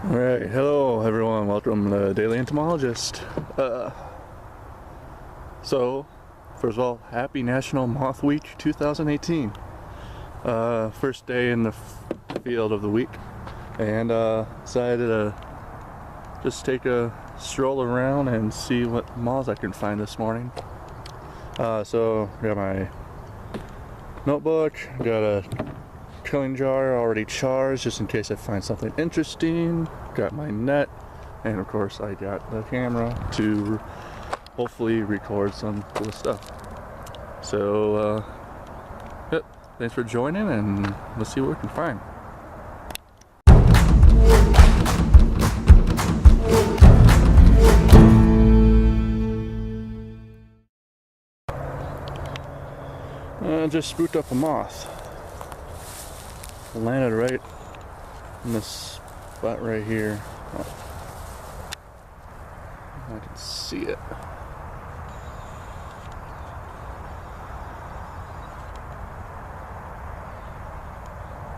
Alright, hello everyone, welcome to Daily Entomologist. So, first of all, happy National Moth Week 2018. First day in the field of the week, and decided to just take a stroll around and see what moths I can find this morning. So, got my notebook, got a killing jar already charged just in case I find something interesting, got my net, and of course I got the camera to hopefully record some cool stuff. So yep, thanks for joining, and let's see what we can find. Just spooked up a moth. Landed right in this spot right here. Oh, I can see it.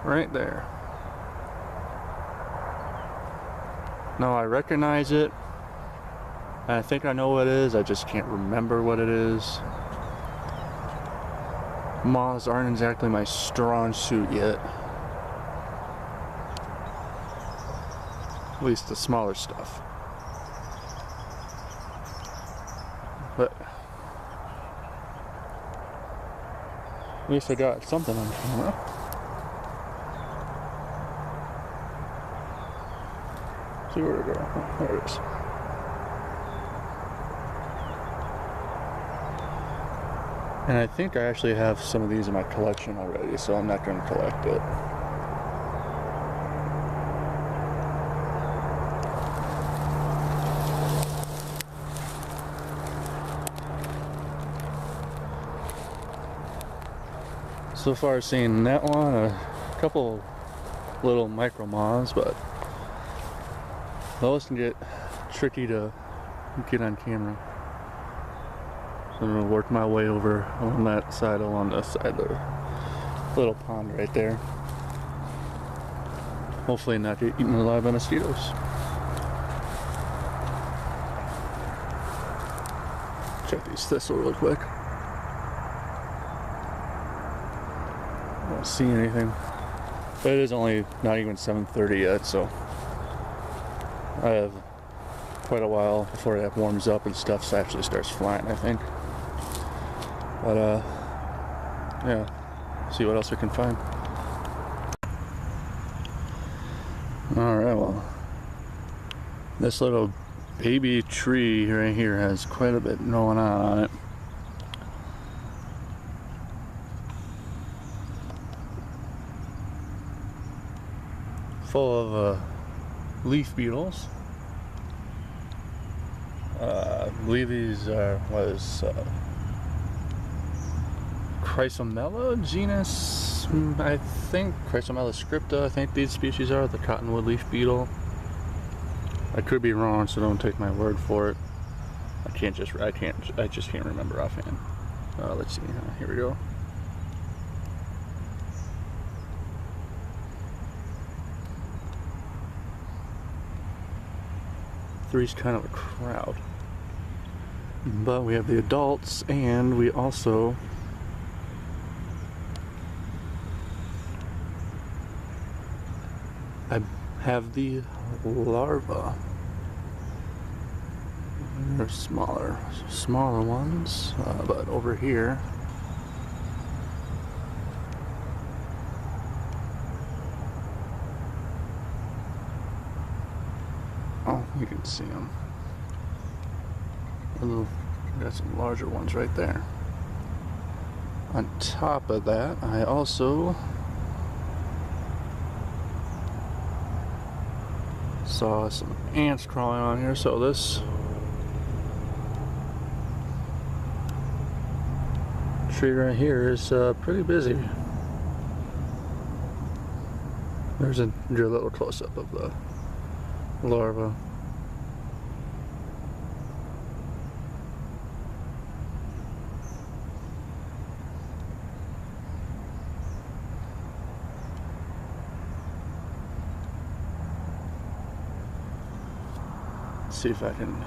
Right there. No, I recognize it. I think I know what it is. I just can't remember what it is. Moths aren't exactly my strong suit yet. At least the smaller stuff. But at least I got something on camera. See where to go. Oh, there it is. And I think I actually have some of these in my collection already, so I'm not going to collect it. So far I've seen that one, a couple little micro moths, but those can get tricky to get on camera. So I'm going to work my way over on that side, along this side of the little pond right there. Hopefully not get eaten alive by mosquitoes. Check these Thistle real quick. I don't see anything. But it is only not even 7:30 yet, so I have quite a while before it warms up and stuff actually starts flying, I think. But yeah, see what else we can find. Alright, well, this little baby tree right here has quite a bit going on it. Full of leaf beetles. I believe these was Chrysomela genus, I think. Chrysomela scripta, I think these species are, the cottonwood leaf beetle. I could be wrong, so don't take my word for it. I just can't remember offhand. Let's see, here we go. Three's kind of a crowd. But we have the adults, and we also have the larvae. They're smaller ones, but over here oh, you can see them. Got some larger ones right there. On top of that, I also saw some ants crawling on here, so this tree right here is pretty busy. There's a little close-up of the larva. Let's see if I can.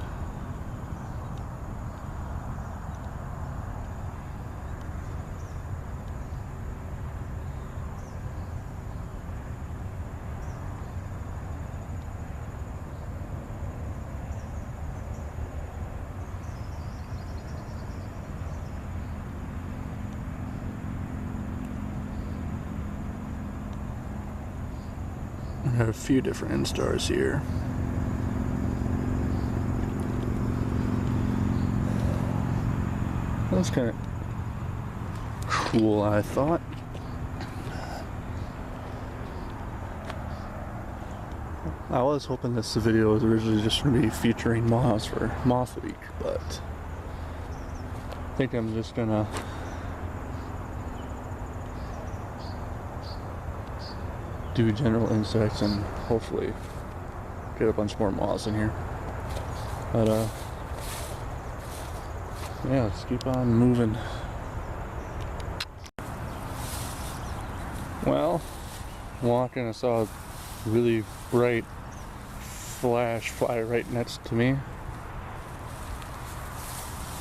I have a few different instars here. That's kind of cool, I thought. I was hoping this video was originally just going to be featuring moths for Moth Week, but I think I'm just gonna do general insects and hopefully get a bunch more moths in here. But yeah, let's keep on moving. Well, walking, I saw a really bright flash fly right next to me,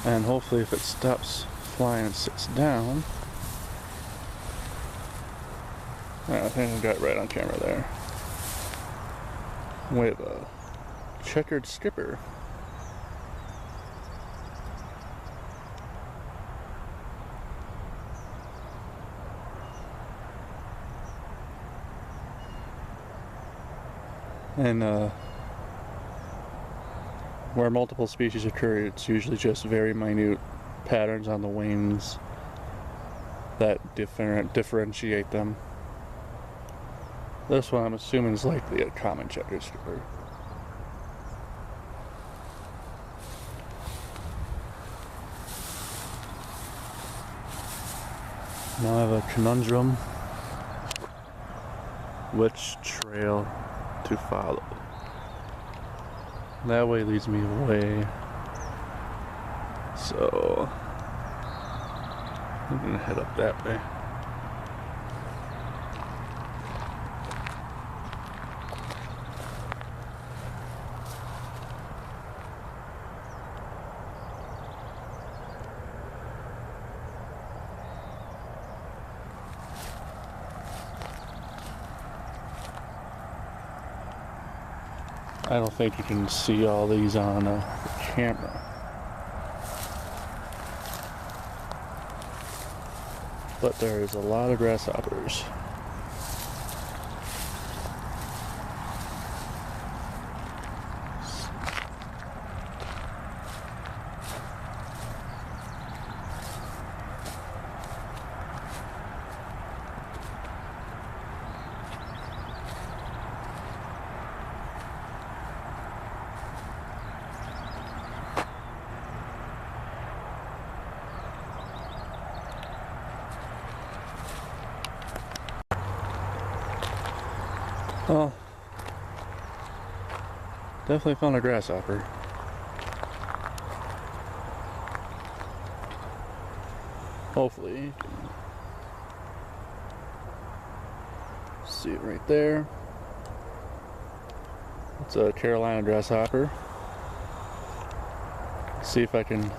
and hopefully if it stops flying and sits down. I think I got it right on camera there. We have a checkered skipper. And where multiple species occur, it's usually just very minute patterns on the wings that differentiate them. This one I'm assuming is likely a common checkered skipper. Now I have a conundrum. Which trail to follow? That way leads me away. So I'm gonna head up that way. I don't think you can see all these on the camera. But there is a lot of grasshoppers. Well, definitely found a grasshopper. Hopefully, you can see it right there. It's a Carolina grasshopper. See if I can.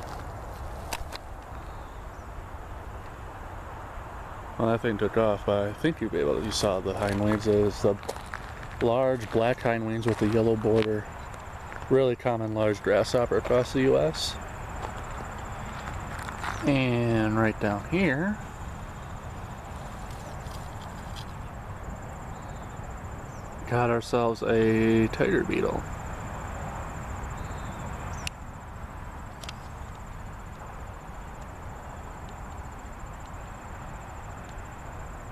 Well, that thing took off, but I think you'll be able to. You saw the hind wings. It's the large black hind wings with a yellow border. Really common large grasshopper across the U.S. And right down here, got ourselves a tiger beetle.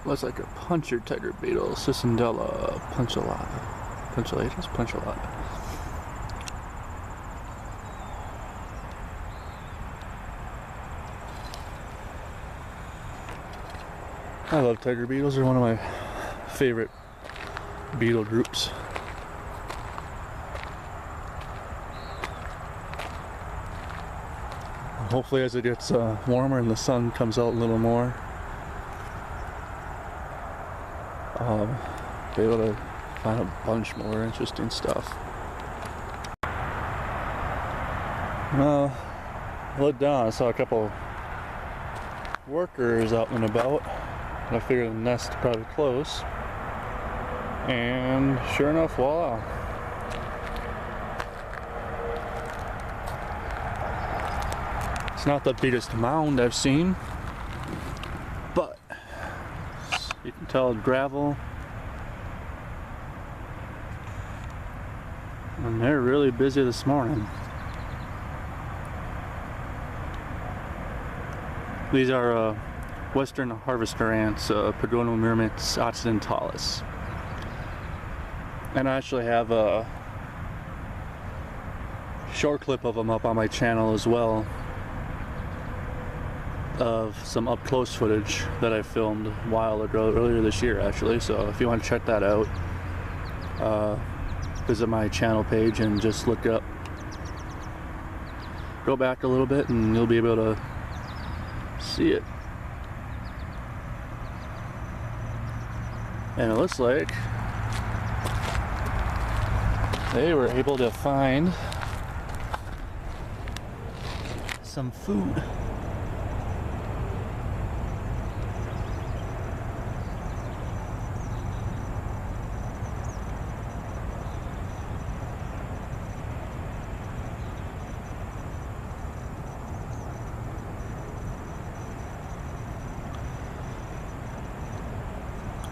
Looks like a punctured tiger beetle, Cicindela punctata. I love tiger beetles. They're one of my favorite beetle groups. Hopefully as it gets warmer and the sun comes out a little more, be able to find a bunch more interesting stuff. Well, I looked down, I saw a couple workers out and about. I figured the nest is probably close. And sure enough, voila. It's not the biggest mound I've seen, but you can tell it's gravel. And they're really busy this morning. These are western harvester ants, Myrmidons occidentalis. And I actually have a short clip of them up on my channel as well, of some up close footage that I filmed a while ago, earlier this year actually. So if you want to check that out, visit my channel page and just look up, go back a little bit and you'll be able to see it. And it looks like they were able to find some food.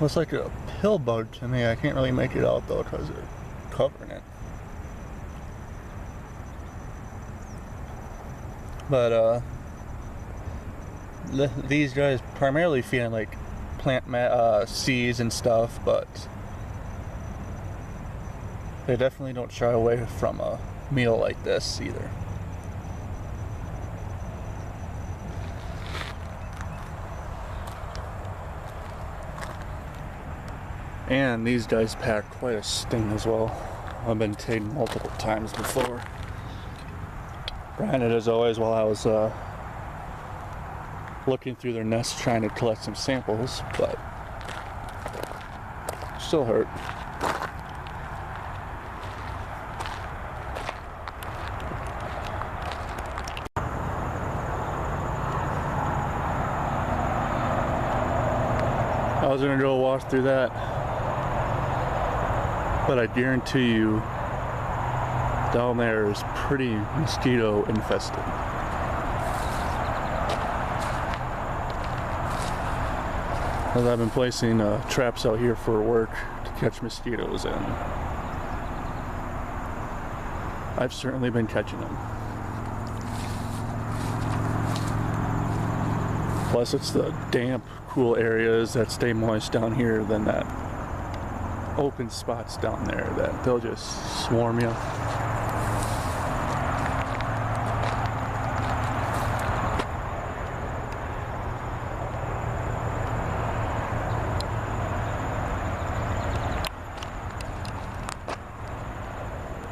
Looks like a pill bug to me. I can't really make it out though because they're covering it. But these guys primarily feed on like plant seeds and stuff, but they definitely don't shy away from a meal like this either. And these guys pack quite a sting as well. I've been taken multiple times before. Granted, as always, while I was looking through their nests trying to collect some samples, but still hurt. I was gonna go walk through that, but I guarantee you down there is pretty mosquito infested. As I've been placing traps out here for work to catch mosquitoes, and I've certainly been catching them. Plus it's the damp, cool areas that stay moist down here than that open spots down there that they'll just swarm you.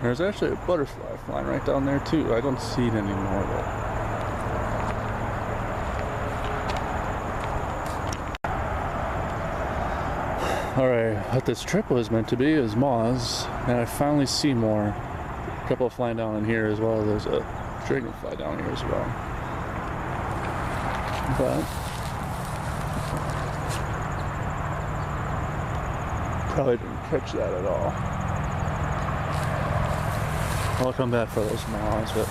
There's actually a butterfly flying right down there too. I don't see it anymore though. Alright, what this trip was meant to be is moths, and I finally see more. A couple flying down in here as well. There's a dragonfly down here as well. But probably didn't catch that at all. I'll come back for those moths, but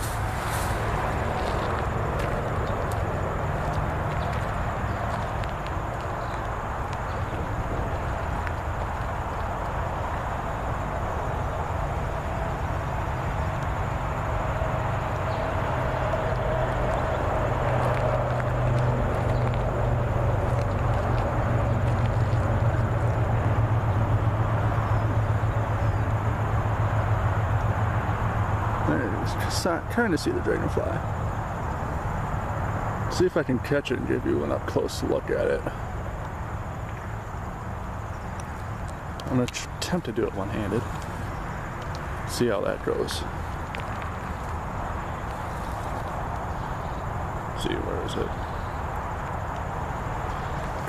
trying to see the dragonfly. See if I can catch it and give you an up close look at it. I'm going to attempt to do it one-handed. See how that goes. See, where is it?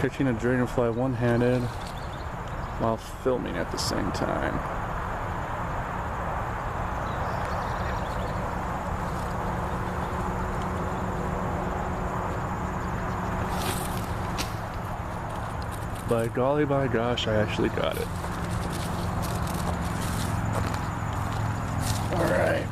Catching a dragonfly one-handed while filming at the same time. By golly by gosh, I actually got it. Alright.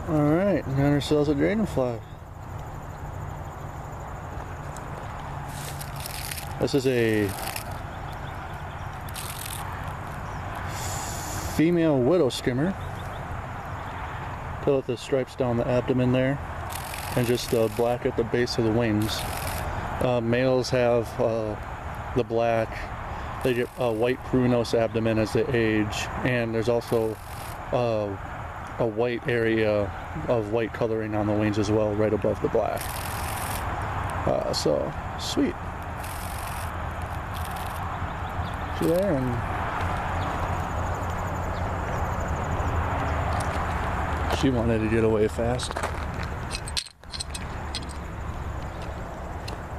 Alright, got ourselves a dragonfly. This is a female widow skimmer. With the stripes down the abdomen there, and just black at the base of the wings. Males have the black. They get a white prunos abdomen as they age, and there's also a white area of white coloring on the wings as well, right above the black. So sweet. See there, and she wanted to get away fast.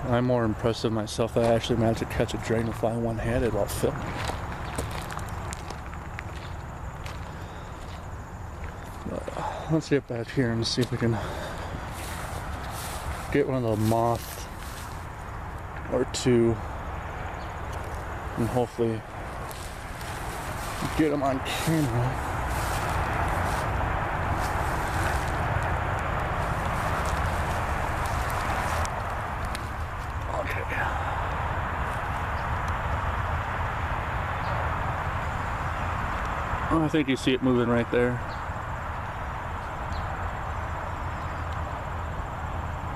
I'm more impressed with myself that I actually managed to catch a dragonfly one-handed while filming. Let's get back here and see if we can get one of the moth or two and hopefully get them on camera. Oh, I think you see it moving right there.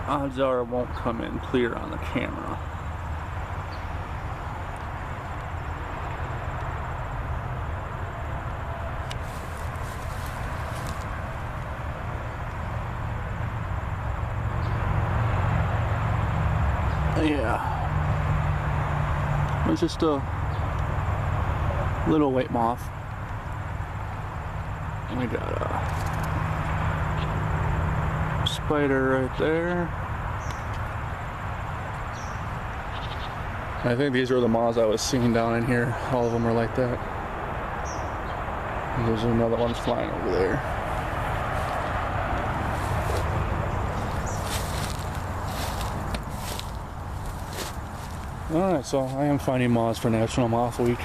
Odds are it won't come in clear on the camera. Yeah. It's just a little white moth. And we got a spider right there. I think these are the moths I was seeing down in here. All of them are like that. And there's another one flying over there. Alright, so I am finding moths for National Moth Week.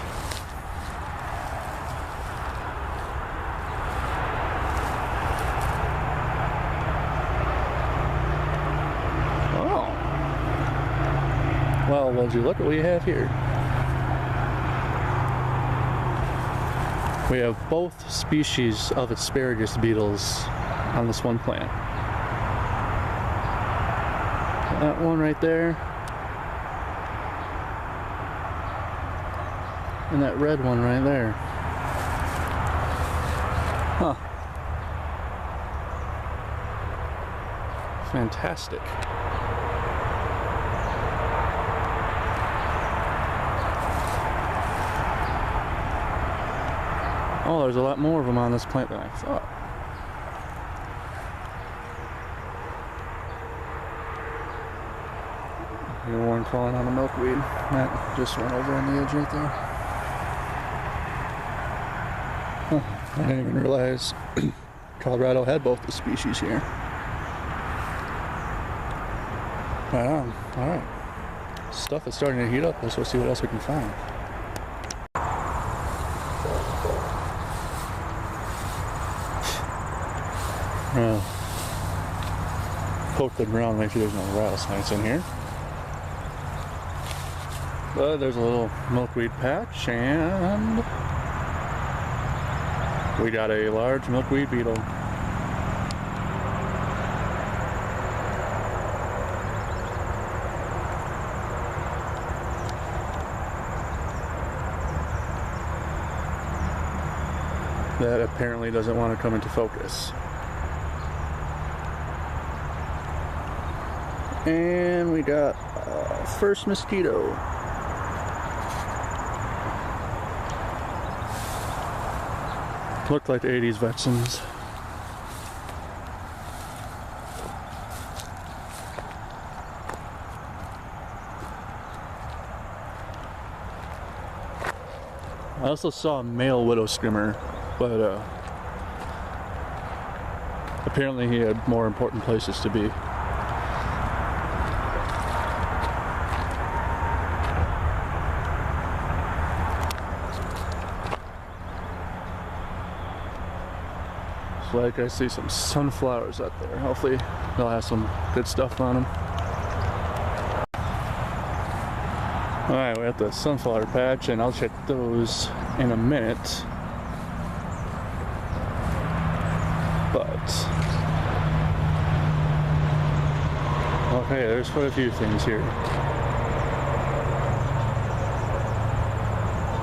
Well, would you look at what we have here? We have both species of asparagus beetles on this one plant. That one right there. And that red one right there. Huh. Fantastic. Oh, there's a lot more of them on this plant than I thought. Here's one crawling on the milkweed. That just went over on the edge right there. Huh, I didn't even realize Colorado had both the species here. Right on. Alright. Stuff is starting to heat up. Let's go see what else we can find. Poke the ground, make sure there's no rattlesnakes in here. But there's a little milkweed patch, and we got a large milkweed beetle. That apparently doesn't want to come into focus. And we got first mosquito. Looked like the 80s Vexens. I also saw a male widow skimmer, but apparently he had more important places to be. Like I see some sunflowers out there. Hopefully they'll have some good stuff on them. Alright, we're at the sunflower patch and I'll check those in a minute. But okay, there's quite a few things here.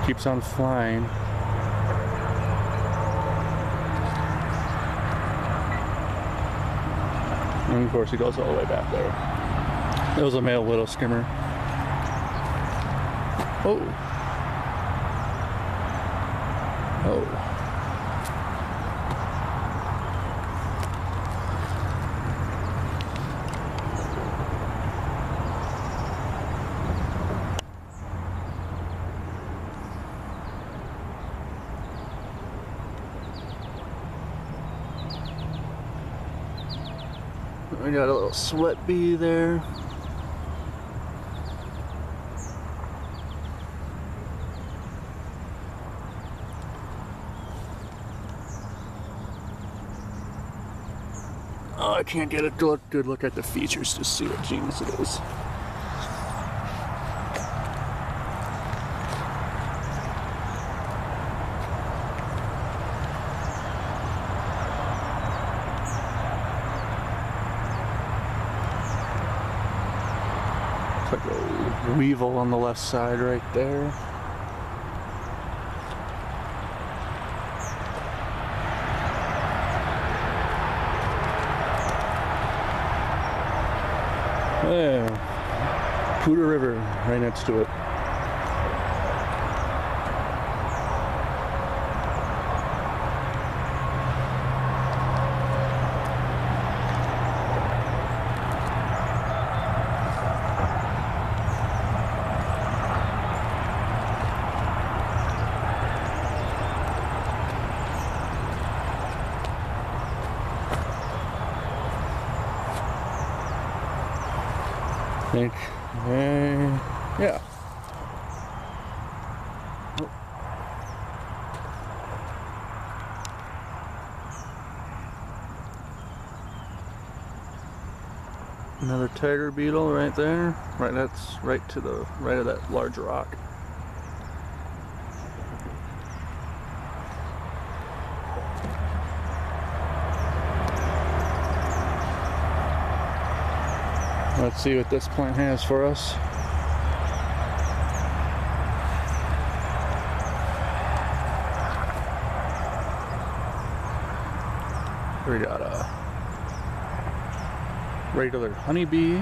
Keeps on flying. And of course he goes all the way back there. There was a male widow skimmer. Oh. Oh. We got a little sweat bee there. Oh, I can't get a good look at the features to see what genus it is. It's like a weevil on the left side right there. Yeah, Poudre River right next to it. I think, yeah. Oh. Another tiger beetle right there. Right, that's right to the right of that large rock. Let's see what this plant has for us. We got a regular honeybee.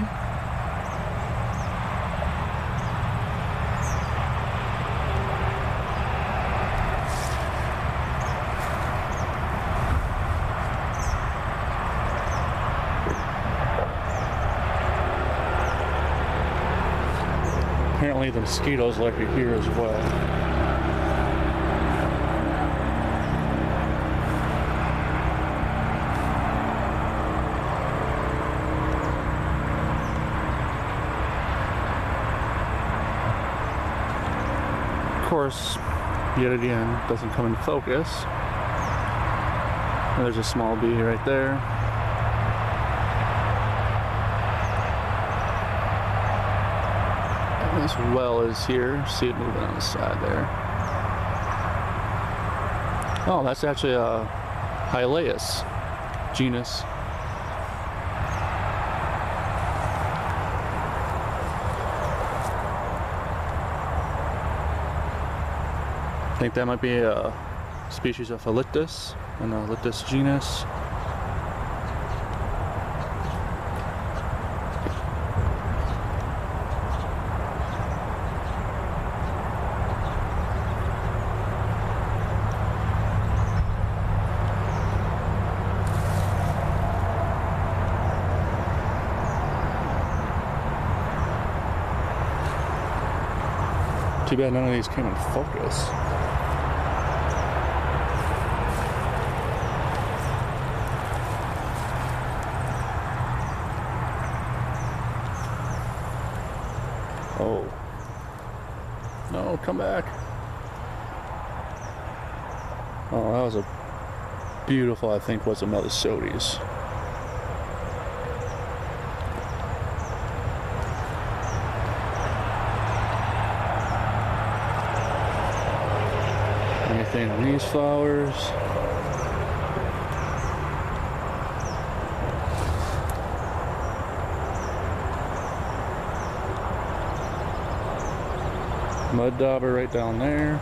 Apparently the mosquitoes like it here as well. Of course, yet again, doesn't come in focus. And there's a small bee right there. This well is here. See it moving on the side there. Oh, that's actually a Hylaeus genus. I think that might be a species of Elyctus, an Elyctus genus. Too bad none of these came in focus. Oh. No, come back. Oh, that was a beautiful, I think, was a Mosquitoes. Anything on these flowers? Mud dauber right down there.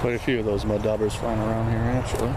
Quite a few of those mud daubers flying around here, actually.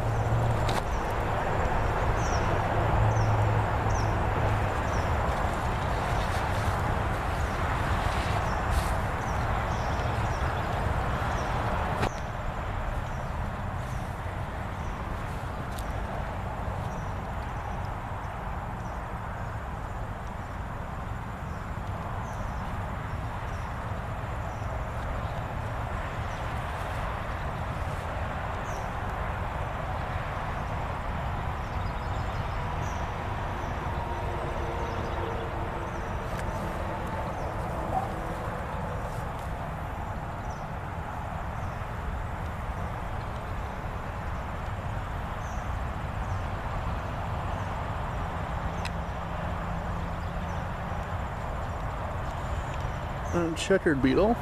And checkered beetle. Of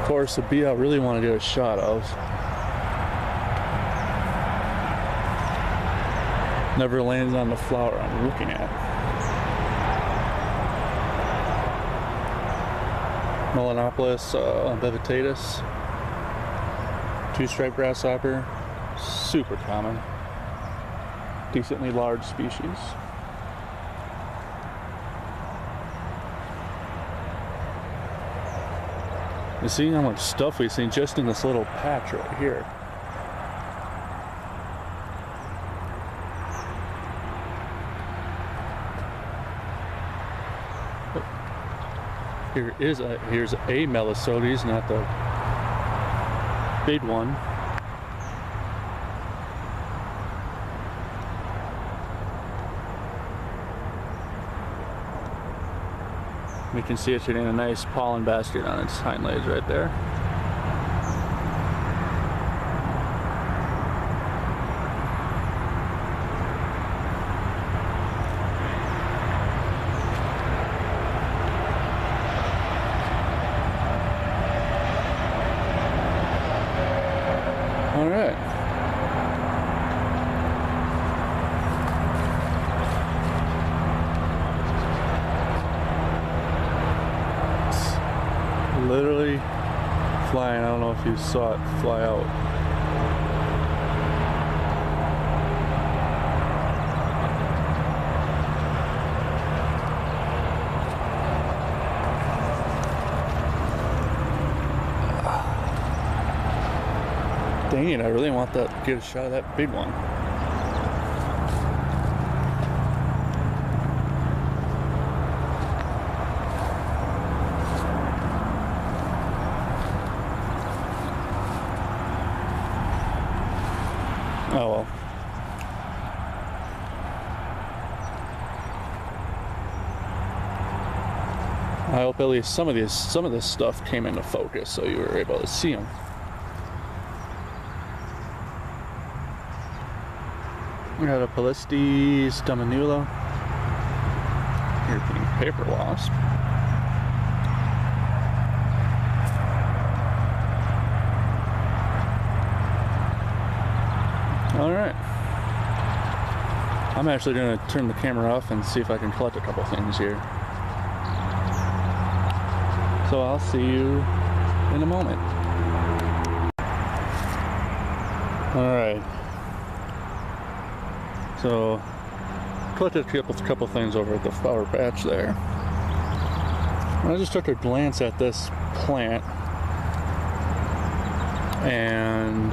course, the bee I really want to get a shot of. Never lands on the flower I'm looking at. Melanopolis bevitatus. Two-striped grasshopper. Super common. Decently large species. You see how much stuff we've seen just in this little patch right here. Here's a Mosquitoes, not the big one. We can see it shooting a nice pollen basket on its hind legs right there. All right. Literally flying. I don't know if you saw it fly out. Dang it, I really want to get a shot of that big one. Oh well. I hope at least some of this stuff came into focus so you were able to see them. We got a Polistes dominula, European paper wasp. Alright. I'm actually going to turn the camera off and see if I can collect a couple things here. So I'll see you in a moment. Alright. So, collected a couple things over at the flower patch there. And I just took a glance at this plant and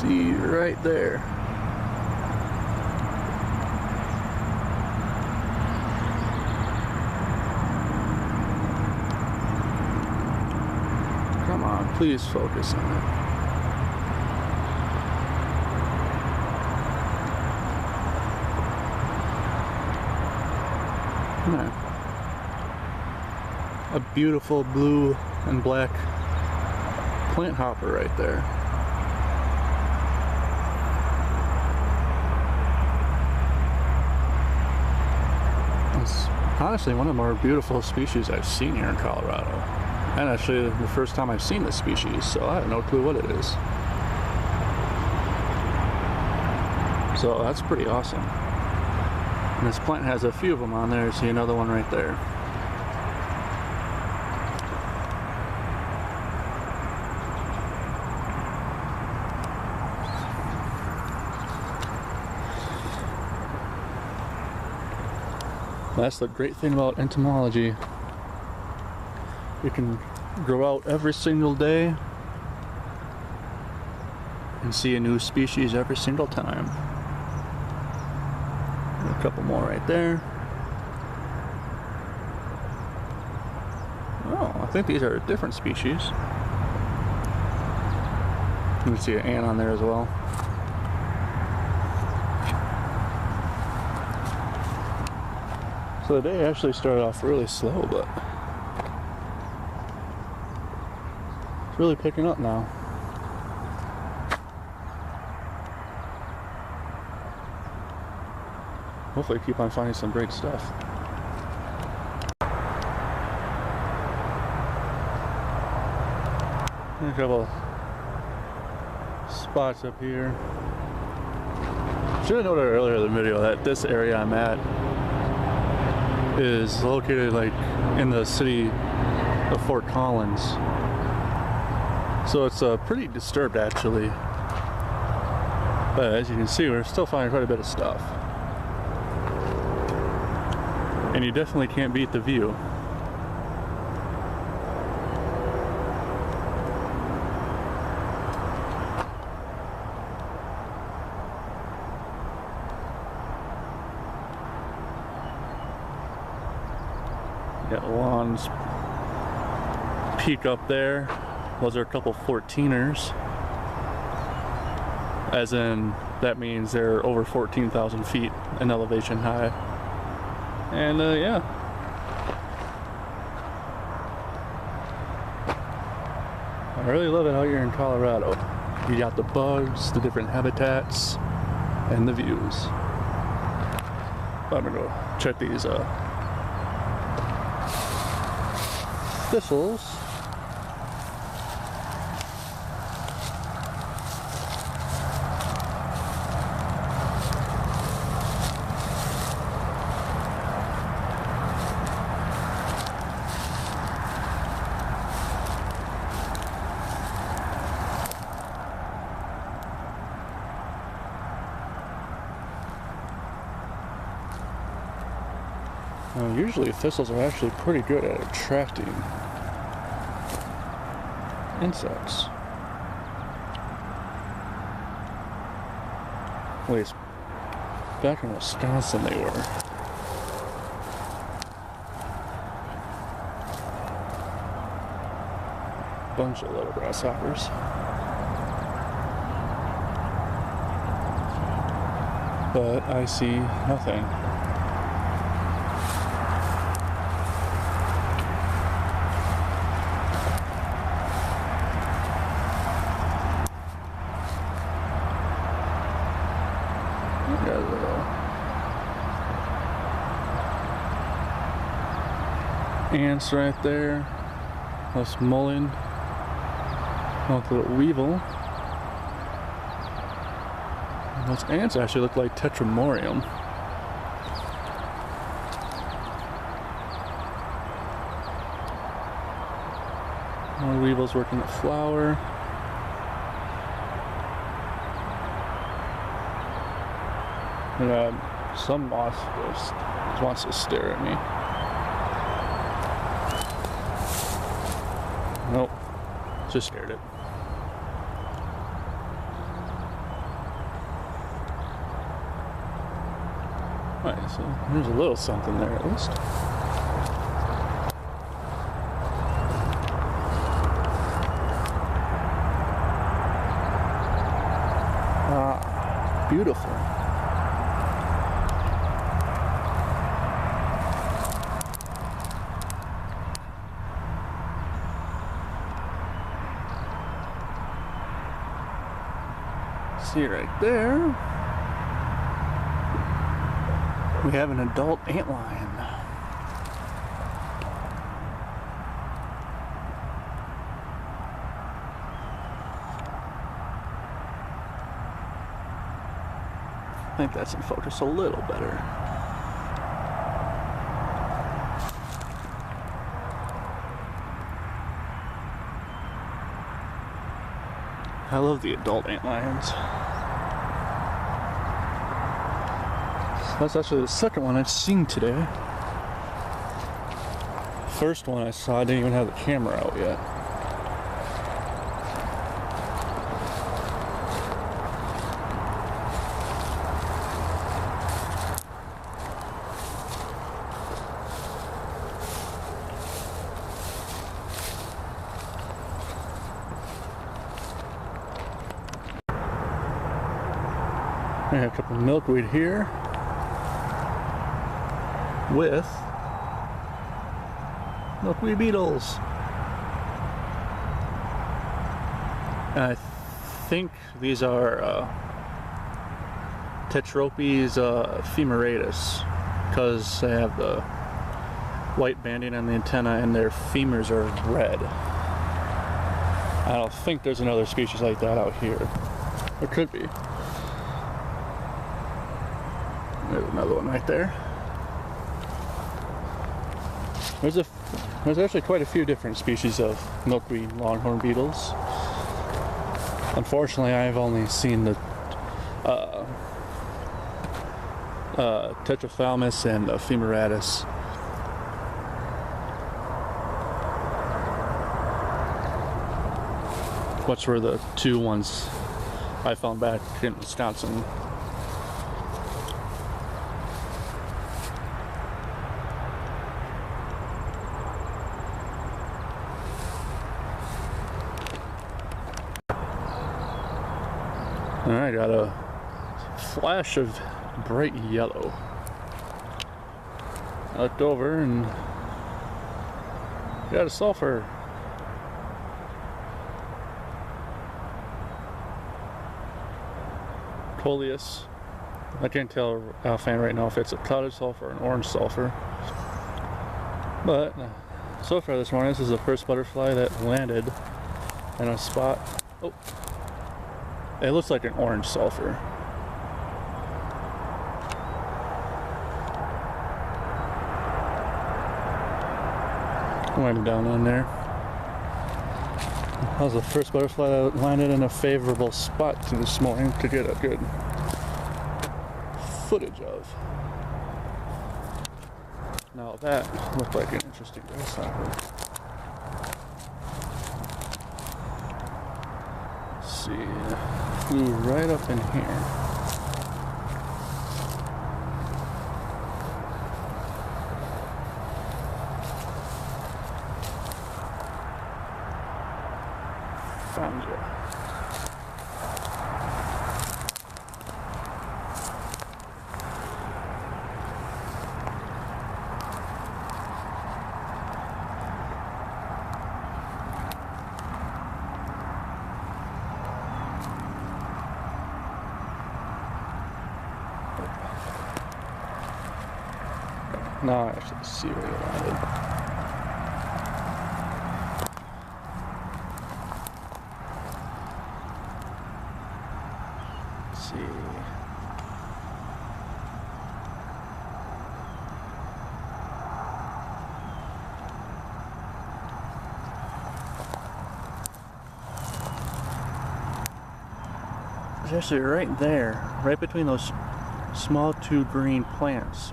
see right there. Come on, please focus on it. Man. A beautiful blue and black plant hopper right there. It's honestly one of the more beautiful species I've seen here in Colorado. And actually the first time I've seen this species, so I have no clue what it is. So that's pretty awesome. And this plant has a few of them on there. See another one right there. That's the great thing about entomology. You can grow out every single day and see a new species every single time. And a couple more right there. Oh, I think these are different species. You can see an ant on there as well. So the day actually started off really slow, but it's really picking up now. Hopefully keep on finding some great stuff. And a couple spots up here. Should have noted earlier in the video that this area I'm at is located like in the city of Fort Collins. So it's pretty disturbed actually. But as you can see, we're still finding quite a bit of stuff. And you definitely can't beat the view. Got Lon's Peak up there. Those are a couple 14ers. As in, that means they're over 14,000 feet in elevation high. And yeah. I really love it out here in Colorado. You got the bugs, the different habitats, and the views. I'm gonna go check these thistles. Now, usually thistles are actually pretty good at attracting insects. At least back in Wisconsin they were. Bunch of little grasshoppers. But I see nothing. Ants right there. That's mullein. With a little weevil. And those ants actually look like tetramorium. More weevils working the flower. And some moth just wants to stare at me. Nope, just scared it. Right, so there's a little something there at least. Ah, beautiful. See right there, we have an adult antlion. I think that's in focus a little better. I love the adult antlions. That's actually the second one I've seen today. First one I saw, I didn't even have the camera out yet. I have a couple of milkweed here with milkweed beetles. I think these are Tetropes femuratus, because they have the white banding on the antenna and their femurs are red. I don't think there's another species like that out here. There could be. There's another one right there. There's actually quite a few different species of milkweed longhorn beetles. Unfortunately, I've only seen the Tetrophthalmus and femuratus. Which were the two ones I found back in Wisconsin. I got a flash of bright yellow. I looked over and got a sulfur. Coleus. I can't tell offhand right now if it's a clouded sulfur or an orange sulfur. But so far this morning, this is the first butterfly that landed in a spot. Oh. It looks like an orange sulfur. Went down on there. That was the first butterfly that landed in a favorable spot this morning to get a good footage of. Now that looked like an interesting grasshopper. Let's see. Flew right up in here. Found you. Now I actually see where you landed. Let's see. It's actually right there, right between those small two green plants.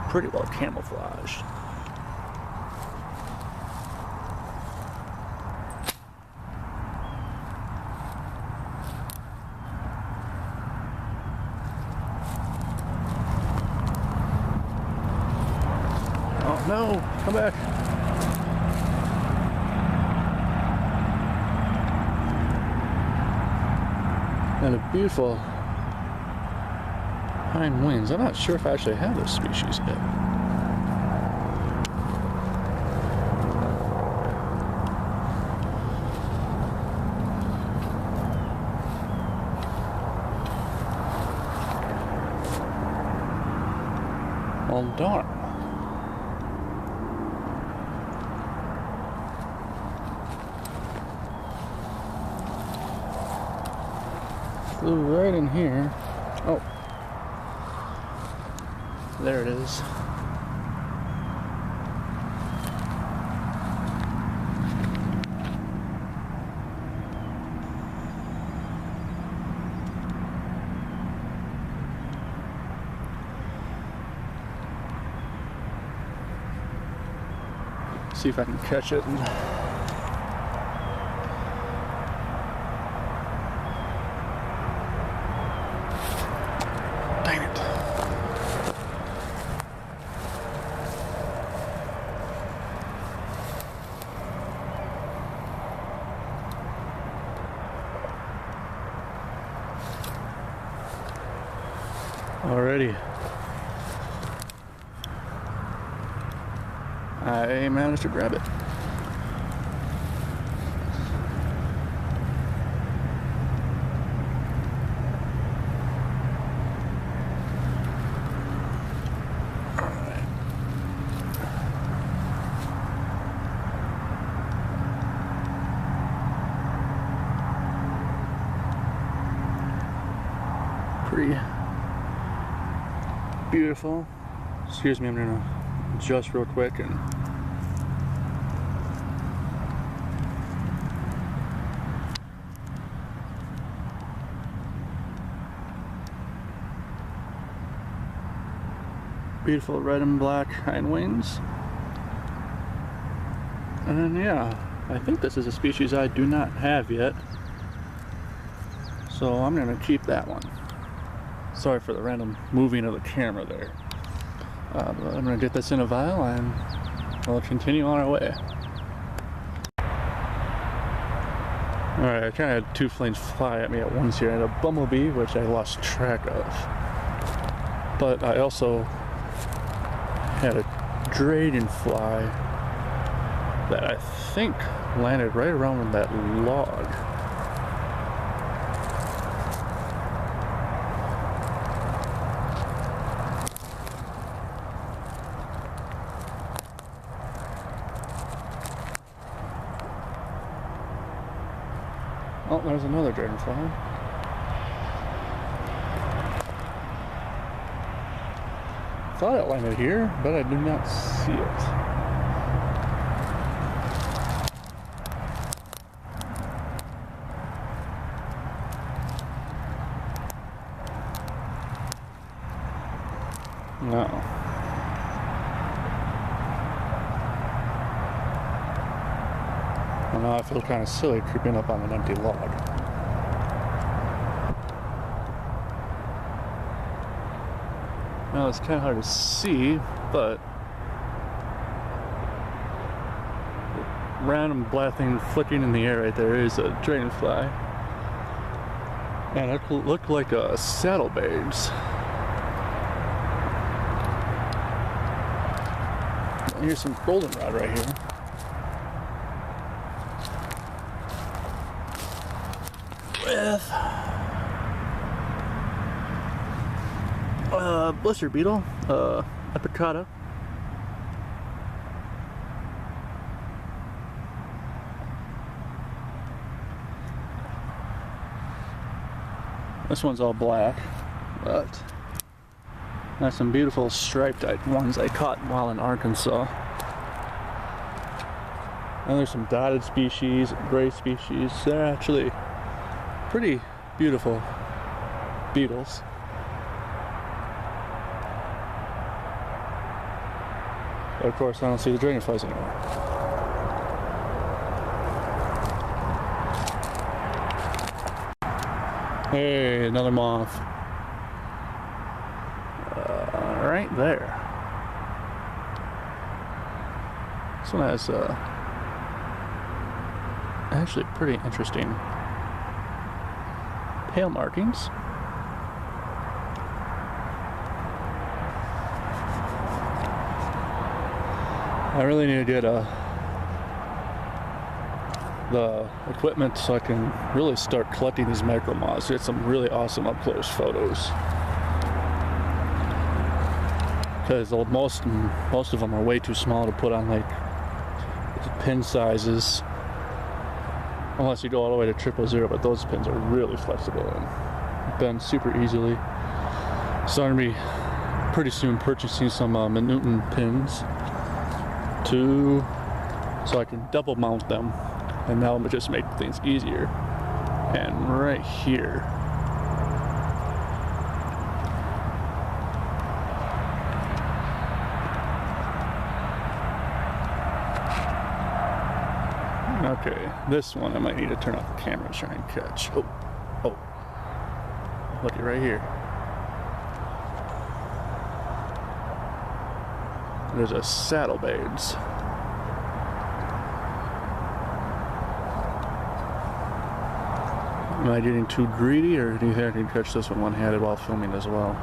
Pretty well camouflaged. No, come back. And a beautiful hind wings. I'm not sure if I actually have this species yet. Well, darn. Flew right in here. Oh. There it is. See if I can catch it. Dang it. Alrighty. I managed to grab it. Alright. Pretty beautiful. Excuse me, I'm gonna adjust real quick and beautiful red and black hind wings. And yeah, I think this is a species I do not have yet, so I'm gonna keep that one. Sorry for the random moving of the camera there. But I'm gonna get this in a vial and we'll continue on our way. Alright, I kind of had two flames fly at me at once here, and a bumblebee, which I lost track of. But I also had a dragonfly that I think landed right around that log. Oh, there's another dragonfly. Thought it landed here, but I do not see it. No. Well, now I feel kind of silly creeping up on an empty log. Now it's kind of hard to see, but random black thing flicking in the air right there is a dragonfly. And it looked like a saddlebags. Here's some goldenrod right here. With blister beetle, Apricata. This one's all black, but that's some beautiful striped ones I caught while in Arkansas. And there's some dotted species, gray species. They're actually pretty beautiful beetles. But of course I don't see the dragonflies anymore. Hey, another moth. Right there. This one has actually pretty interesting pale markings. I really need to get the equipment so I can really start collecting these micro moths. Get some really awesome up close photos. Because most of them are way too small to put on like pin sizes. Unless you go all the way to 000, but those pins are really flexible and bend super easily. So I'm going to be pretty soon purchasing some Minuten pins so I can double mount them, and that will just make things easier. And right here, okay, this one I might need to turn off the camera and try and catch. Oh, looky right here. There's a saddlebags. Am I getting too greedy, or do you think I can catch this one one-handed while filming as well?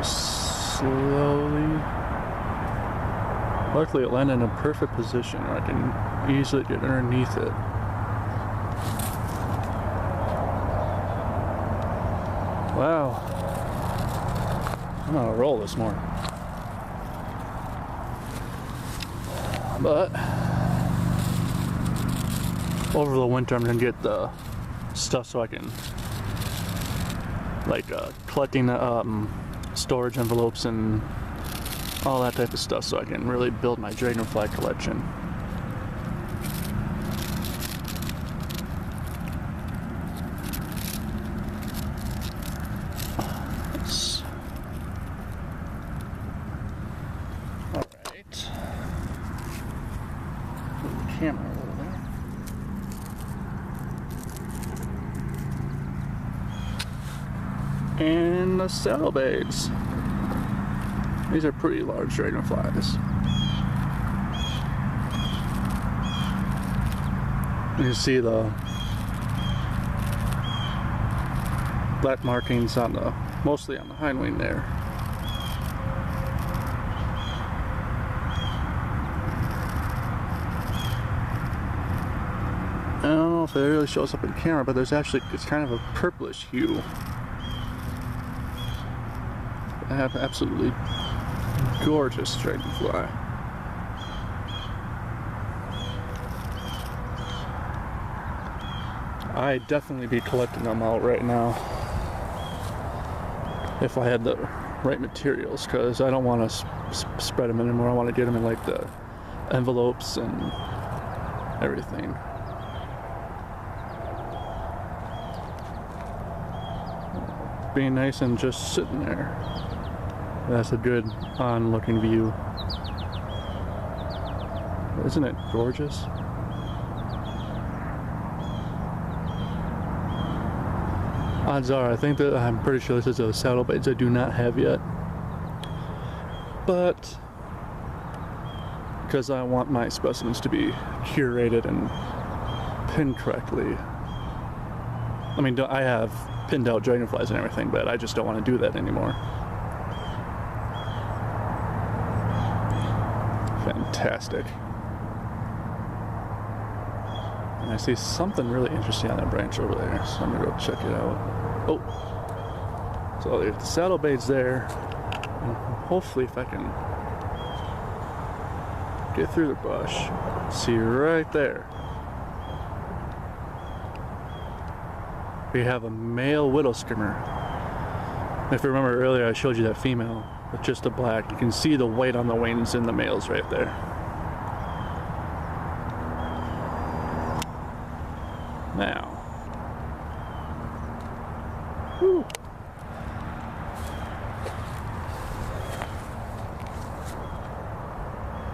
Slowly. Luckily it landed in a perfect position where I can easily get underneath it. Wow. I'm on a roll this morning. But over the winter I'm gonna get the stuff so I can like collecting storage envelopes and all that type of stuff so I can really build my dragonfly collection. Alright. Move the camera a little there. And the saddlebags. These are pretty large dragonflies. You can see the black markings on mostly on the hind wing there. I don't know if it really shows up in camera, but it's kind of a purplish hue. I have absolutely gorgeous dragonfly. I'd definitely be collecting them out right now if I had the right materials, because I don't want to spread them anymore. I want to get them in like the envelopes and everything. Being nice and just sitting there. That's a good on-looking view. Isn't it gorgeous? Odds are, I'm pretty sure this is a saddlebags I do not have yet. But because I want my specimens to be curated and pinned correctly. I mean, I have pinned out dragonflies and everything, but I just don't want to do that anymore. Fantastic. And I see something really interesting on that branch over there, so I'm gonna go check it out. Oh, so there's the saddlebags there, and hopefully if I can get through the bush, see right there, we have a male widow skimmer. If you remember earlier, I showed you that female with just the black. You can see the white on the wings in the males right there. Now,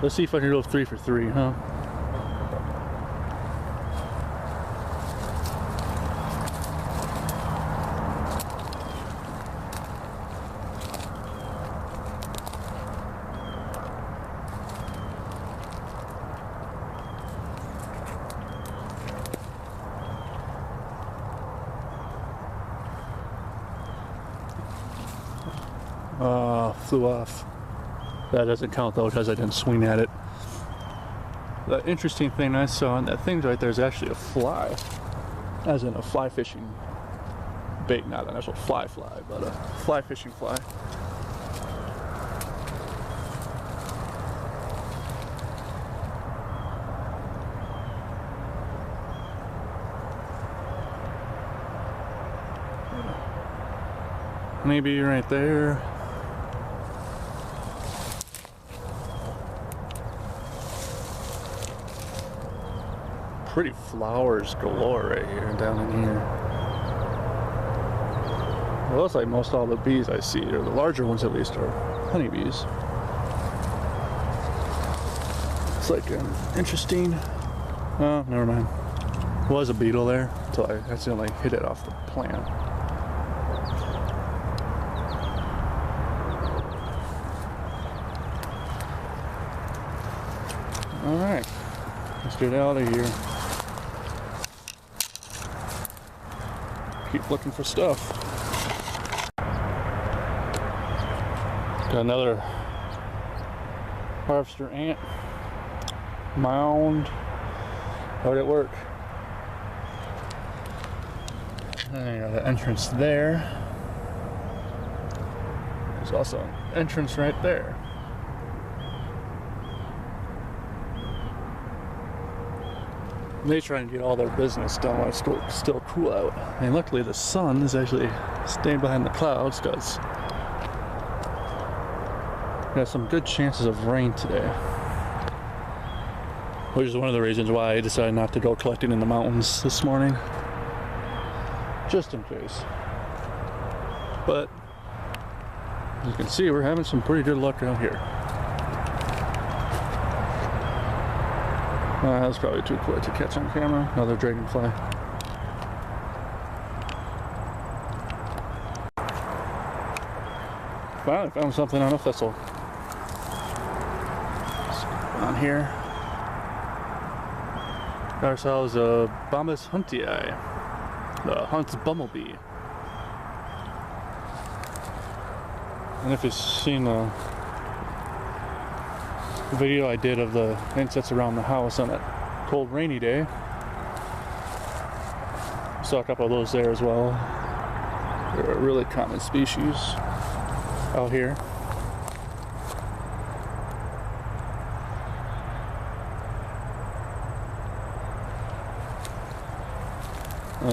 Let's see if I can go 3 for 3, huh? Flew off. That doesn't count though because I didn't swing at it. The interesting thing I saw on that thing right there is actually a fly. As in a fly fishing bait, not an actual fly, but a fly fishing fly. Maybe right there. Pretty flowers galore right here, down in here. It looks like most all the bees I see, or the larger ones at least, are honeybees. It's like an interesting, oh, never mind. There was a beetle there until I accidentally hit it off the plant. Alright, let's get out of here. Keep looking for stuff. Got another harvester ant mound. How'd it work? And you got an entrance there. There's also an entrance right there. They try and get all their business done while it's still cool out. And luckily the sun is actually staying behind the clouds because we got some good chances of rain today. Which is one of the reasons why I decided not to go collecting in the mountains this morning. Just in case. But as you can see, we're having some pretty good luck out here. That was probably too quick to catch on camera. Another dragonfly. Finally found something on a thistle. On here. Got ourselves a Bombus huntii, the Hunt's bumblebee. And if you've seen the video I did of the insects around the house on that cold rainy day, saw a couple of those there as well. They're a really common species out here.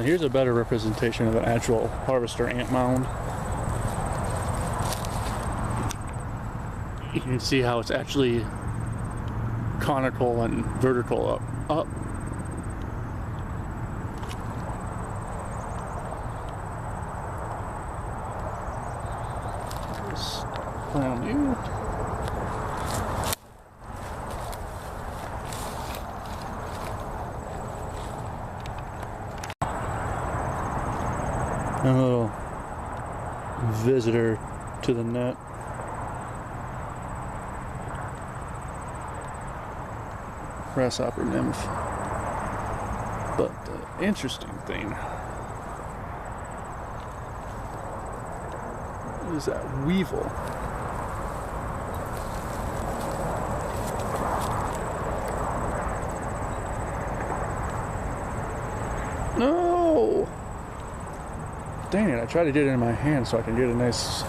Here's a better representation of an actual harvester ant mound. You can see how it's actually conical and vertical up. Just found you. A little visitor to the net. Grasshopper nymph. But the interesting thing is that weevil. No! Dang it, I tried to get it in my hand so I can get a nice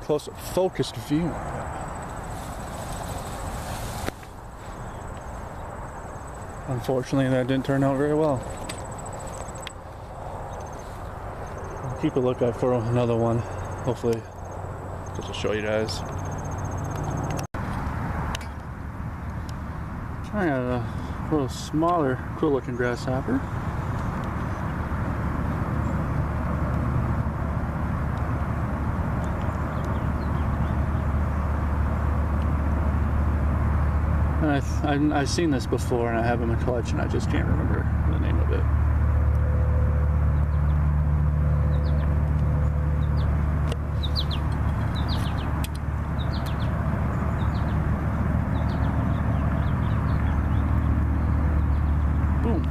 close-up focused view of it. Unfortunately, that didn't turn out very well. I'll keep a lookout for another one. Hopefully, just to show you guys. I got a little smaller, cool-looking grasshopper. I've seen this before, and I have them in collection. I just can't remember the name of it. Boom.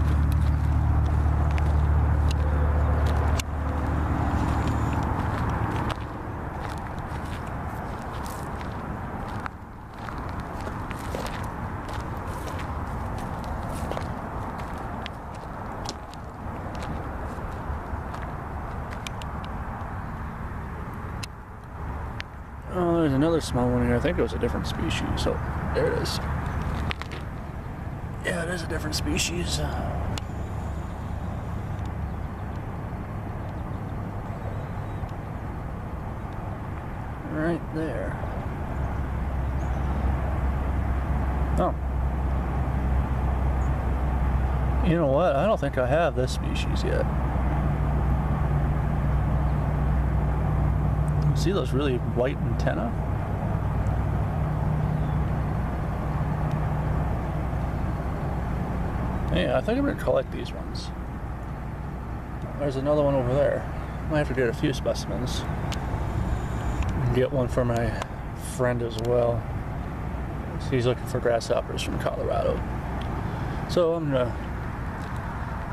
Oh, there's another small one here. I think it was a different species. So there it is. Yeah, it is a different species. Right there. Oh. You know what? I don't think I have this species yet. See those really white antennae? Yeah, I think I'm going to collect these ones. There's another one over there. Might have to get a few specimens. Get one for my friend as well. He's looking for grasshoppers from Colorado. So I'm going to,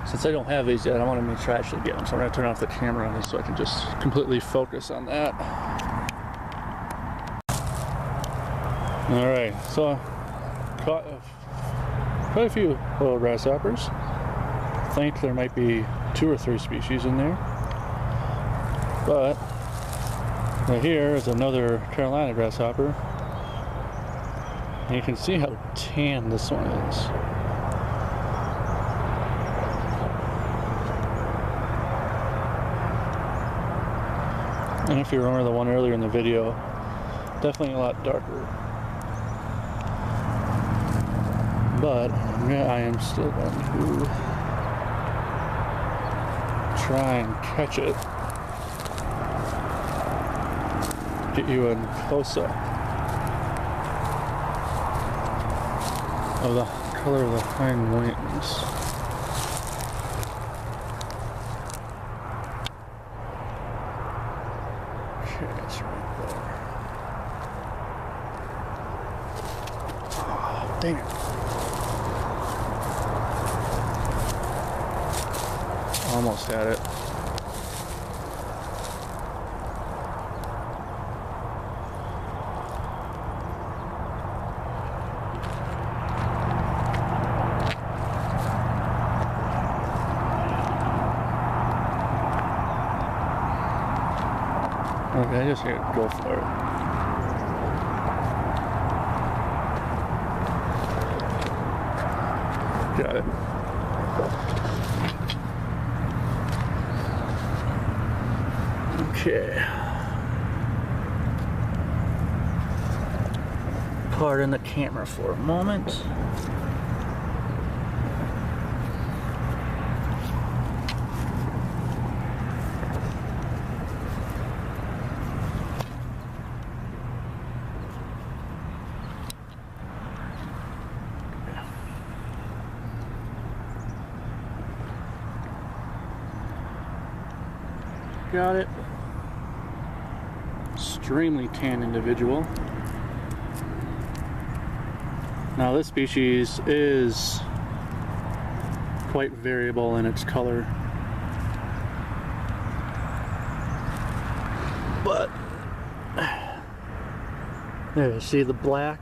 since I don't have these yet, I want to make sure I actually get them. So I'm going to turn off the camera on this so I can just completely focus on that. Alright, so I caught quite a few little grasshoppers. I think there might be 2 or 3 species in there. But right here is another Carolina grasshopper. And you can see how tan this one is. And if you remember the one earlier in the video, definitely a lot darker. But yeah, I am still going to try and catch it. Get you a close-up of the color of the hind wings. Okay, it's right there. Oh, dang it. Almost had it. Okay, I just need to go for it. Got it. Okay. Pardon the camera for a moment. Got it. Extremely tan individual. Now this species is quite variable in its color, but there you see the black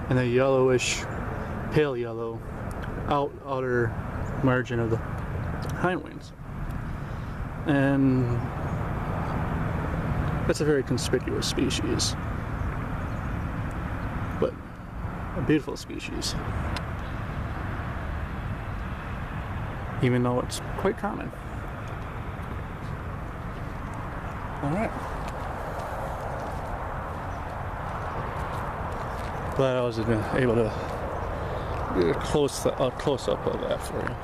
and the yellowish, pale yellow outer margin of the hind wings. And that's a very conspicuous species, but a beautiful species, even though it's quite common. Alright. Glad I was able to get a close-up of that for you.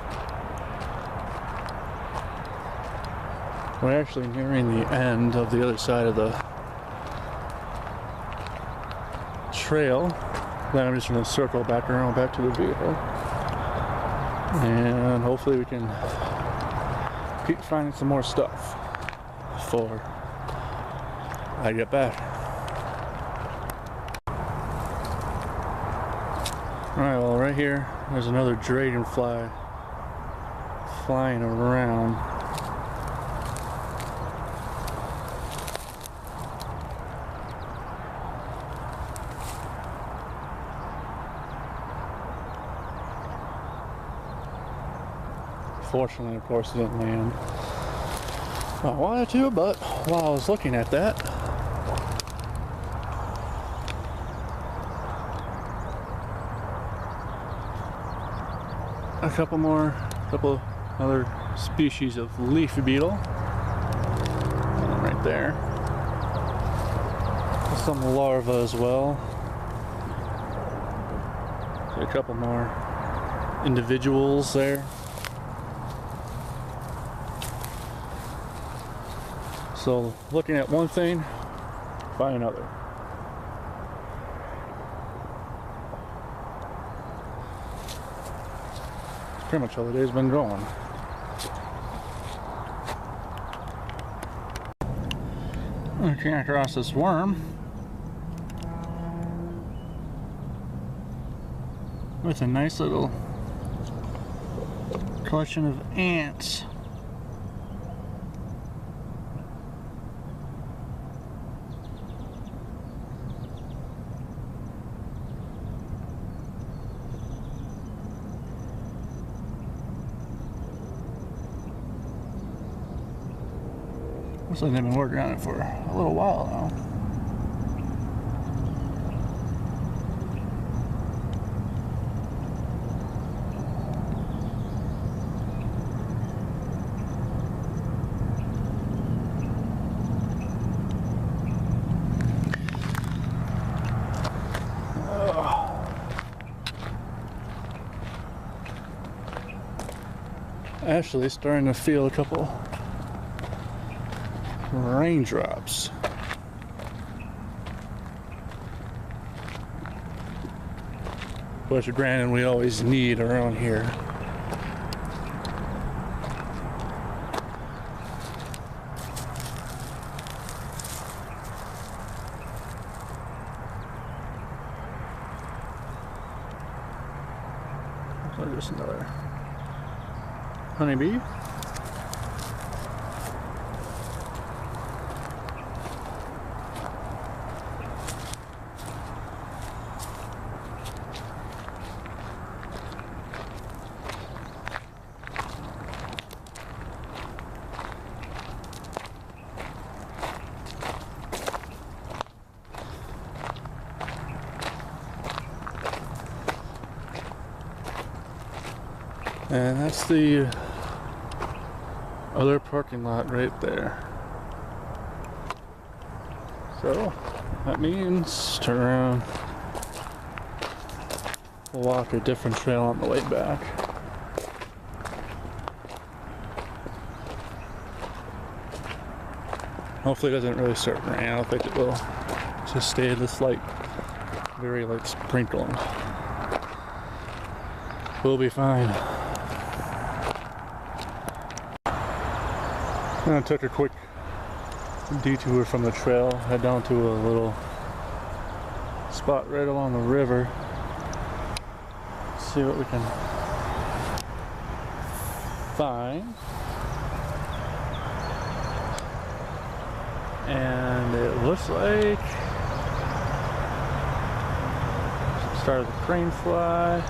We're actually nearing the end of the other side of the trail. Then I'm just going to circle back around back to the vehicle. And hopefully we can keep finding some more stuff before I get back. Alright, well right here, there's another dragonfly flying around. Fortunately, of course, it didn't land. I wanted to, but while I was looking at that, a couple other species of leaf beetle right there. Some larvae as well. A couple more individuals there. So looking at one thing, find another. That's pretty much how the day's been going. I came across this worm with a nice little collection of ants. Looks like they've been working on it for a little while now. Actually starting to feel a couple raindrops. Which granted we always need around here. Looks like there's another honeybee. And that's the other parking lot right there. So that means turn around, we'll walk a different trail on the way back. Hopefully it doesn't really start raining. I don't think it will. Just stay this light, very light sprinkling. We'll be fine. I took a quick detour from the trail, head down to a little spot right along the river. See what we can find. And it looks like start of the crane fly.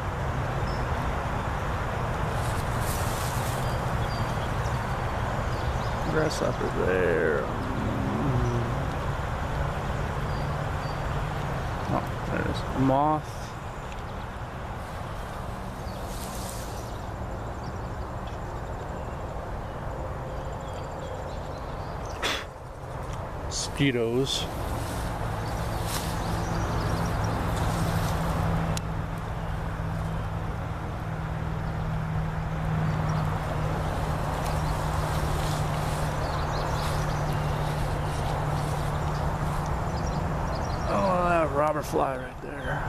Grasshopper there. Oh, there it is. Moth. Mosquitoes. Fly right there.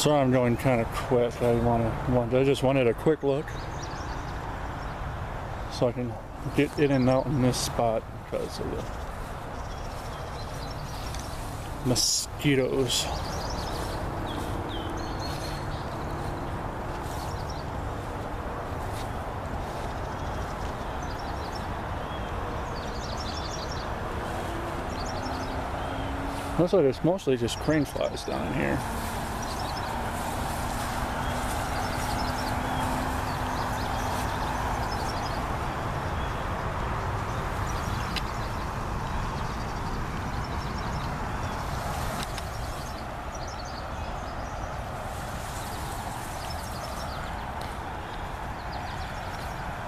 So I'm going kind of quick. I just wanted a quick look so I can get in and out in this spot because of the mosquitoes. Looks like it's mostly just crane flies down in here.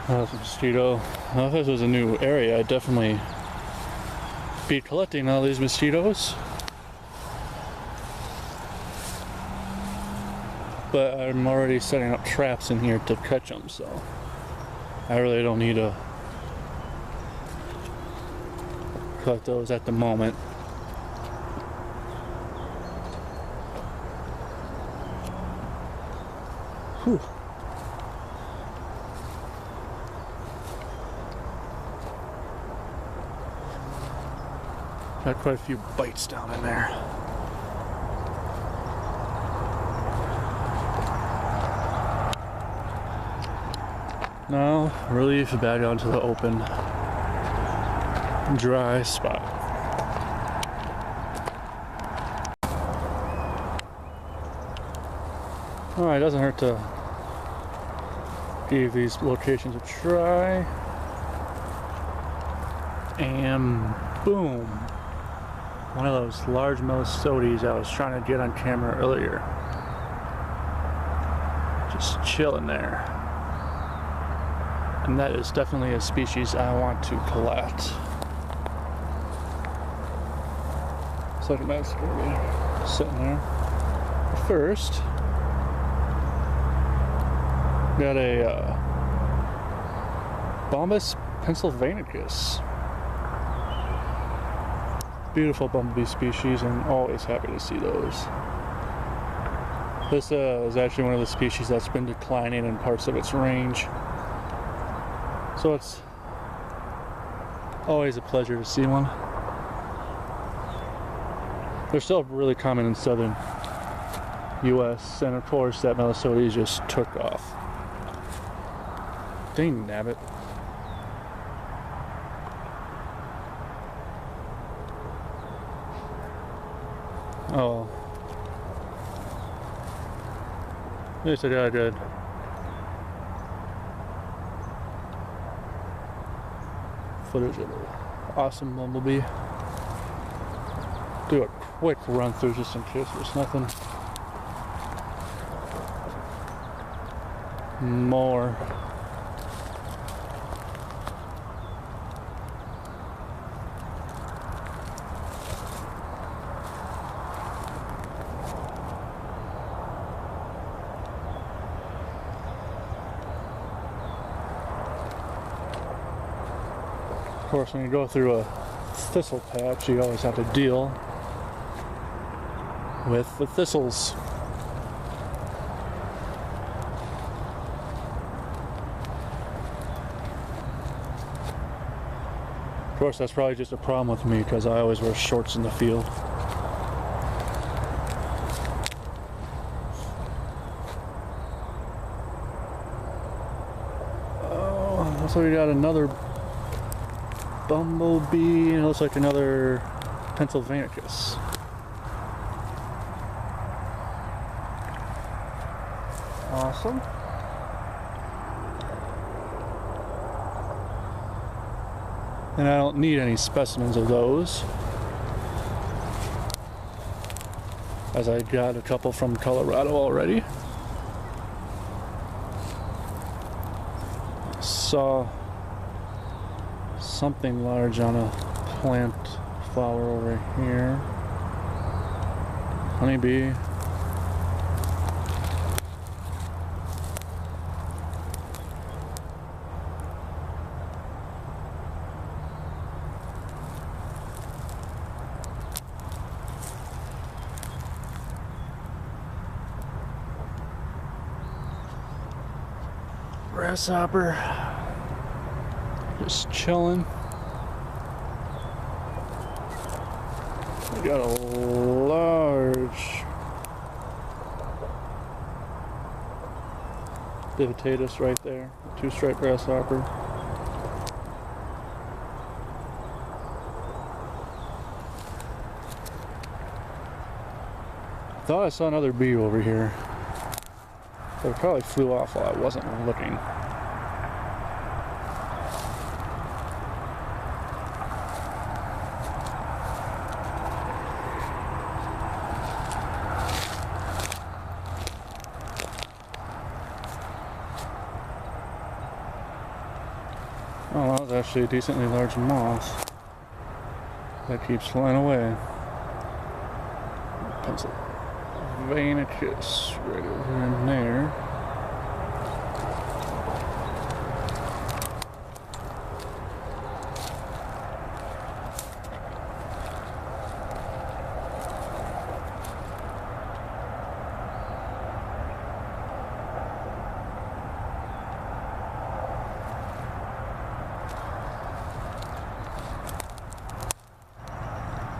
That's a mosquito. Now, if this was a new area, I'd definitely be collecting all these mosquitoes. But I'm already setting up traps in here to catch them, so I really don't need to collect those at the moment. Whew. Got quite a few bites down in there. Now, relief back onto the open, dry spot. Alright, doesn't hurt to give these locations a try. And boom! One of those large Mosquitoes I was trying to get on camera earlier. Just chilling there. And that is definitely a species I want to collect. Looks like that's gonna be sitting there. First, got a Bombus pennsylvanicus. Beautiful bumblebee species, and always happy to see those. This is actually one of the species that's been declining in parts of its range. So it's always a pleasure to see one. They're still really common in southern US, and of course that Mosquitoes just took off. Dang nabbit. Oh. At least I got a good footage of the awesome bumblebee. Do a quick run through just in case there's nothing more. Of course, when you go through a thistle patch, you always have to deal with the thistles. Of course, that's probably just a problem with me because I always wear shorts in the field. Oh, so we got another bumblebee, and it looks like another pennsylvanicus. Awesome. And I don't need any specimens of those, as I got a couple from Colorado already. Saw something large on a plant flower over here. Honeybee. grasshopper. Just chilling. We got a large Divotatus right there, two-striped grasshopper. Thought I saw another bee over here, but it probably flew off while I wasn't looking. Oh, that was actually a decently large moth that keeps flying away. Pennsylvanicus right over in there.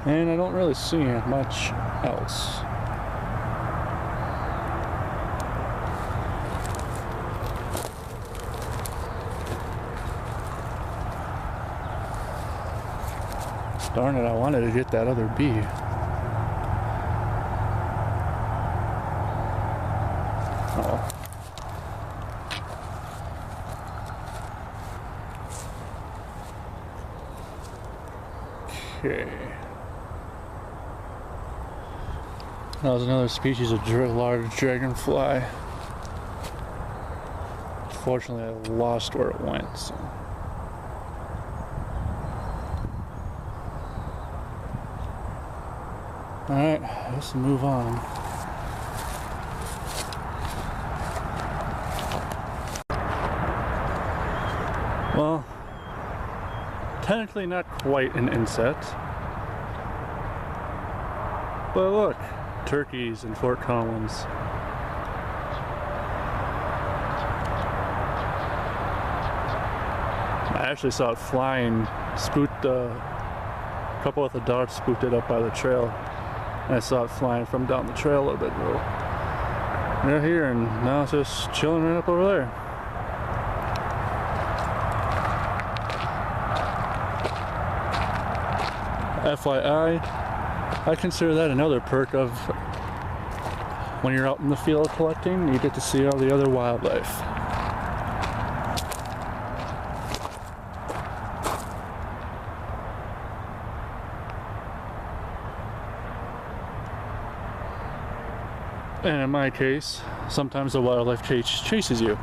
And I don't really see much else. Darn it, I wanted to get that other bee. Oh. Okay. That was another species of large dragonfly. Fortunately, I lost where it went. So. Alright, let's move on. Well, technically not quite an insect. But look, turkeys in Fort Collins. I actually saw it flying, spooked, a couple of the dogs spooked it up by the trail. And I saw it flying from down the trail a little bit. Right here, and now it's just chilling right up over there. FYI, I consider that another perk of when you're out in the field collecting, you get to see all the other wildlife. And in my case, sometimes the wildlife chases you.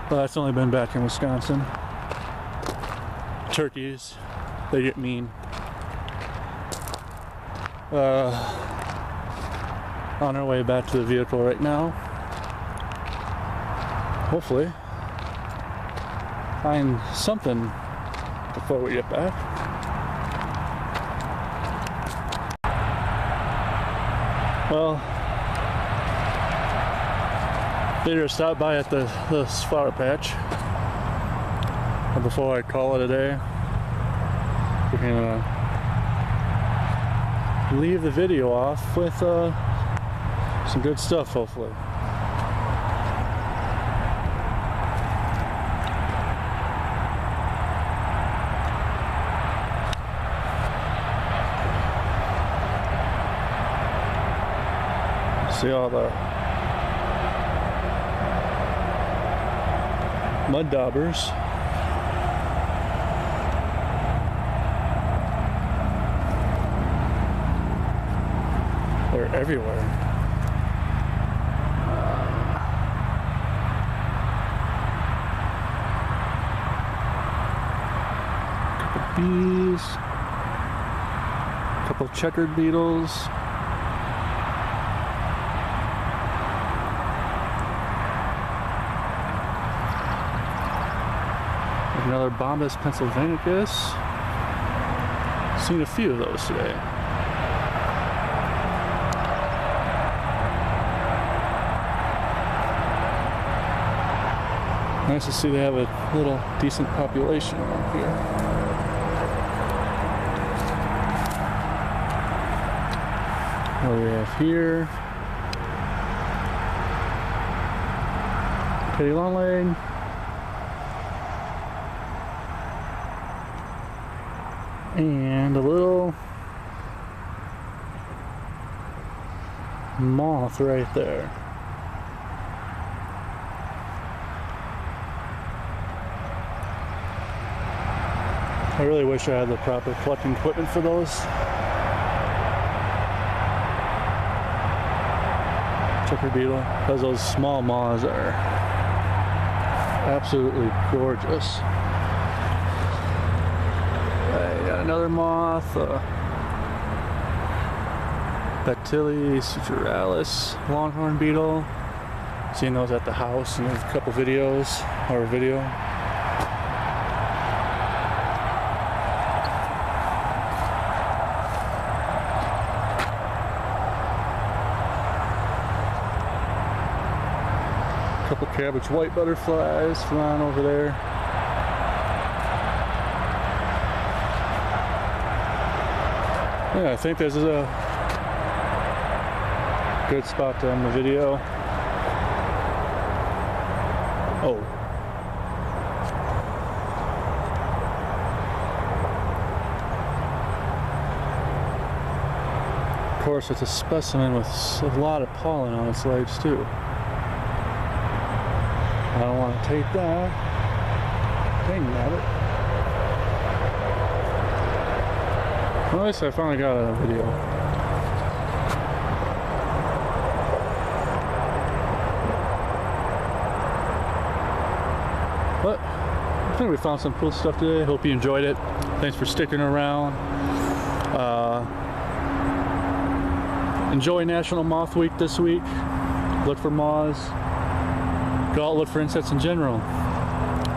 Well, that's only been back in Wisconsin. Turkeys, they get mean. On our way back to the vehicle right now. Hopefully, find something before we get back. Well, later stop by at this flower patch. And before I call it a day, we're gonna leave the video off with some good stuff, hopefully. See all the mud daubers. They're everywhere. Couple bees, couple checkered beetles. Another Bombus pennsylvanicus. Seen a few of those today. Nice to see they have a little decent population up here. What do we have here? Teddy longleg. And a little moth right there. I really wish I had the proper collecting equipment for those. Checker beetle, because those small moths are absolutely gorgeous. I got another moth, Beetles suturalis, longhorn beetle. Seen those at the house in a couple videos, or a video. Couple cabbage white butterflies flying over there. Yeah, I think this is a good spot to end the video. Oh. Of course, it's a specimen with a lot of pollen on its legs too. I don't want to take that. Dang nabbit. Well, at least I finally got a video. But I think we found some cool stuff today. Hope you enjoyed it. Thanks for sticking around. Enjoy National Moth Week this week. Look for moths. Go out, look for insects in general.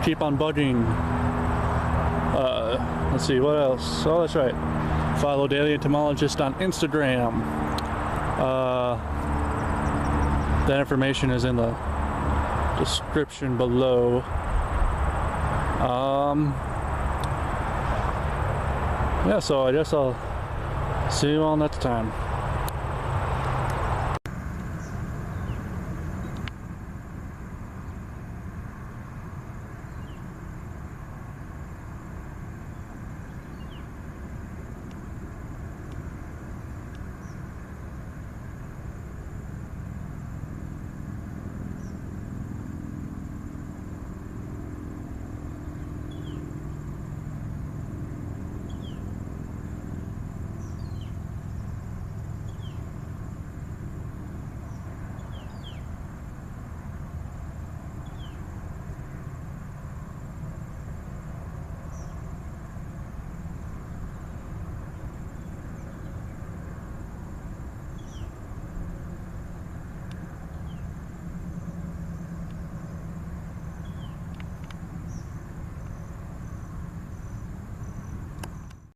Keep on bugging. Let's see, what else? Oh, that's right. Follow Daily Entomologist on Instagram. That information is in the description below. Yeah, so I guess I'll see you all next time.